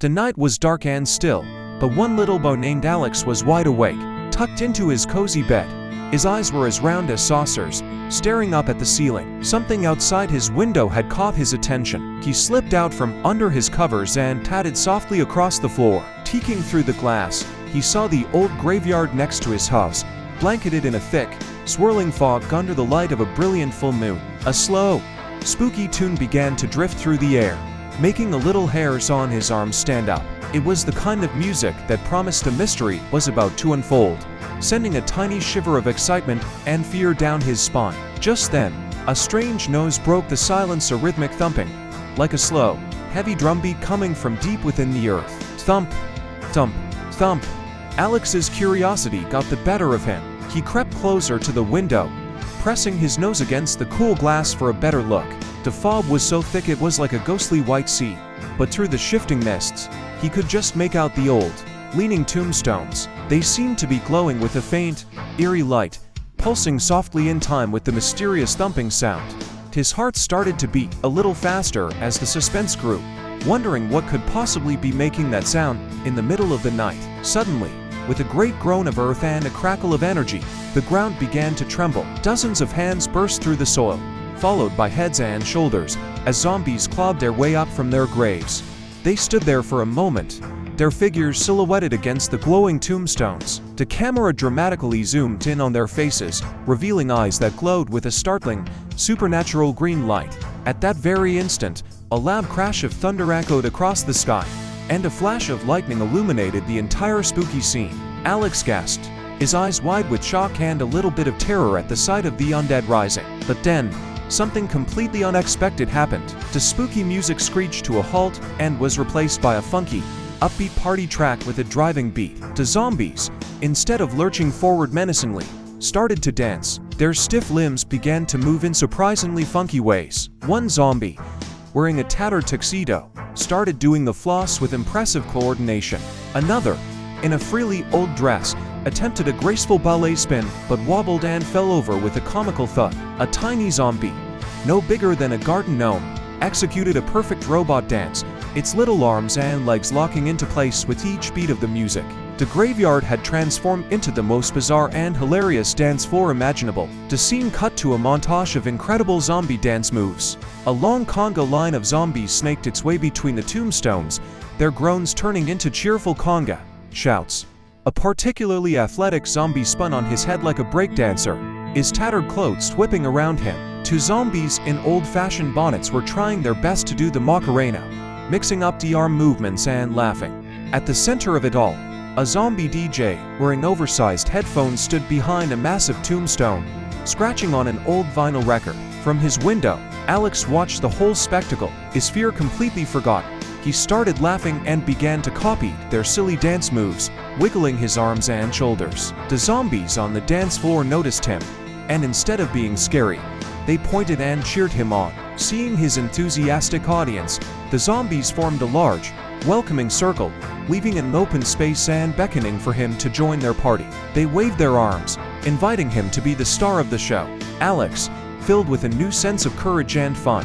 The night was dark and still, but one little boy named Alex was wide awake, tucked into his cozy bed. His eyes were as round as saucers, staring up at the ceiling. Something outside his window had caught his attention. He slipped out from under his covers and padded softly across the floor. Peeking through the glass, he saw the old graveyard next to his house, blanketed in a thick, swirling fog under the light of a brilliant full moon. A slow, spooky tune began to drift through the air, making the little hairs on his arms stand up. It was the kind of music that promised a mystery was about to unfold, sending a tiny shiver of excitement and fear down his spine. Just then, a strange noise broke the silence, a rhythmic thumping, like a slow, heavy drumbeat coming from deep within the earth. Thump, thump, thump. Alex's curiosity got the better of him. He crept closer to the window, pressing his nose against the cool glass for a better look. The fog was so thick it was like a ghostly white sea, but through the shifting mists, he could just make out the old, leaning tombstones. They seemed to be glowing with a faint, eerie light, pulsing softly in time with the mysterious thumping sound. His heart started to beat a little faster as the suspense grew, wondering what could possibly be making that sound in the middle of the night. Suddenly, with a great groan of earth and a crackle of energy, the ground began to tremble. Dozens of hands burst through the soil, followed by heads and shoulders, as zombies clawed their way up from their graves. They stood there for a moment, their figures silhouetted against the glowing tombstones. The camera dramatically zoomed in on their faces, revealing eyes that glowed with a startling, supernatural green light. At that very instant, a loud crash of thunder echoed across the sky, and a flash of lightning illuminated the entire spooky scene. Alex gasped, his eyes wide with shock and a little bit of terror at the sight of the undead rising. But then, something completely unexpected happened. The spooky music screeched to a halt and was replaced by a funky, upbeat party track with a driving beat. The zombies, instead of lurching forward menacingly, started to dance. Their stiff limbs began to move in surprisingly funky ways. One zombie, wearing a tattered tuxedo, started doing the floss with impressive coordination. Another, in a frilly old dress, attempted a graceful ballet spin but wobbled and fell over with a comical thud. A tiny zombie, no bigger than a garden gnome, executed a perfect robot dance, its little arms and legs locking into place with each beat of the music. The graveyard had transformed into the most bizarre and hilarious dance floor imaginable. The scene cut to a montage of incredible zombie dance moves. A long conga line of zombies snaked its way between the tombstones, their groans turning into cheerful conga shouts. A particularly athletic zombie spun on his head like a breakdancer, his tattered clothes whipping around him. Two zombies in old-fashioned bonnets were trying their best to do the Macarena, mixing up the arm movements and laughing. At the center of it all, a zombie DJ, wearing oversized headphones, stood behind a massive tombstone, scratching on an old vinyl record. From his window, Alex watched the whole spectacle, his fear completely forgotten. He started laughing and began to copy their silly dance moves, wiggling his arms and shoulders. The zombies on the dance floor noticed him, and instead of being scary, they pointed and cheered him on. Seeing his enthusiastic audience, the zombies formed a large, welcoming circle, leaving an open space and beckoning for him to join their party. They waved their arms, inviting him to be the star of the show. Alex, filled with a new sense of courage and fun,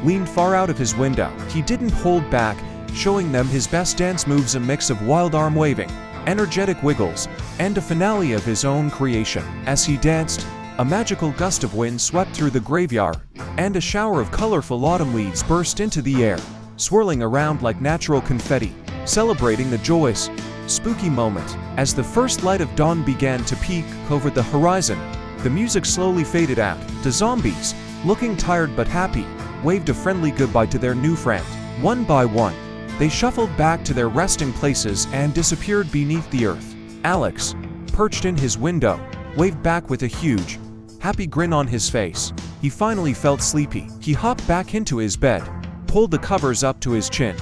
leaned far out of his window. He didn't hold back, showing them his best dance moves, a mix of wild arm waving, energetic wiggles, and a finale of his own creation. As he danced, a magical gust of wind swept through the graveyard, and a shower of colorful autumn leaves burst into the air, swirling around like natural confetti, celebrating the joyous, spooky moment. As the first light of dawn began to peek over the horizon, the music slowly faded out. The zombies, looking tired but happy, waved a friendly goodbye to their new friend. One by one, they shuffled back to their resting places and disappeared beneath the earth. Alex, perched in his window, waved back with a huge, happy grin on his face. He finally felt sleepy. He hopped back into his bed, pulled the covers up to his chin,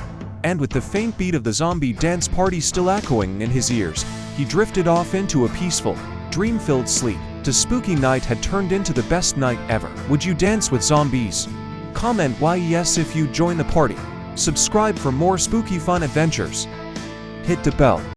and with the faint beat of the zombie dance party still echoing in his ears, he drifted off into a peaceful, dream-filled sleep. The spooky night had turned into the best night ever. Would you dance with zombies? Comment why yes if you join the party. Subscribe for more spooky fun adventures. Hit the bell.